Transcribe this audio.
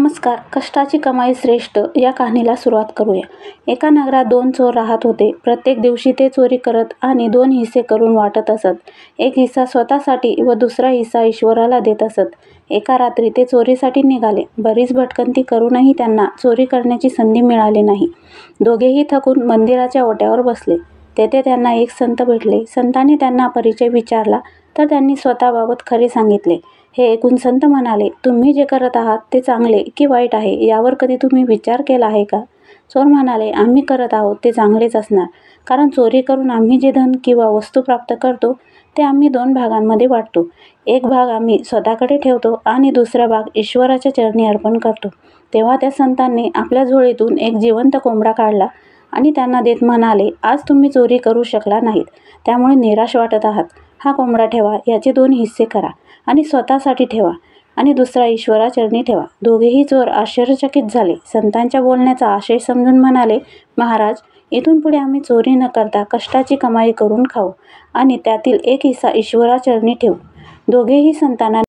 नमस्कार. कष्टाची कमाई श्रेष्ठ या कहाणीला सुरुवात करूया. एका नगरात 2 चोर राहत होते. प्रत्येक दिवशी ते चोरी करत आणि 2 हिस्से करून वाटत असत. एक हिस्सा स्वतःसाठी व दुसरा हिस्सा ईश्वराला देत असत. एका रात्री ते चोरीसाठी निघाले. बरीच भटकंती करूनही त्यांना चोरी करण्याची संधी मिळाली नाही. दोघेही थकून मंदिराच्या ओट्यावर बसले. तेथे त्यांना एक संत भेटले. संतांनी त्यांना परिचय विचारला तर त्यांनी स्वतःबाबत खरे सांगितले. हे ऐकून संत म्हणाले, तुम्ही जे करत आहात ते चांगले की वाईट आहे यावर कधी तुम्ही विचार केला आहे का? चोर म्हणाले, आम्ही करत आहोत ते चांगलेच असणार, कारण चोरी करून आम्ही जे धन किंवा वस्तू प्राप्त करतो ते आम्ही 2 भागांमध्ये वाटतो. एक भाग आम्ही स्वतःकडे ठेवतो आणि दुसरा भाग ईश्वराच्या चरणी अर्पण करतो. तेव्हा त्या संतांनी आपल्या झोळीतून एक जिवंत कोंबडा काढला आणि त्यांना देत म्हणाले, आज तुम्ही चोरी करू शकला नाहीत, त्यामुळे निराश वाटत आहात. हा कोंबडा ठेवा, याचे 2 हिस्से करा आणि स्वतःसाठी ठेवा आणि दुसरा ईश्वराचरणी ठेवा. दोघेही चोर आश्चर्यचकित झाले. संतांच्या बोलण्याचा आशय समजून म्हणाले, महाराज, इथून पुढे आम्ही चोरी न करता कष्टाची कमाई करून खाऊ आणि त्यातील एक हिस्सा ईश्वराचरणी ठेवू. दोघेही संतांना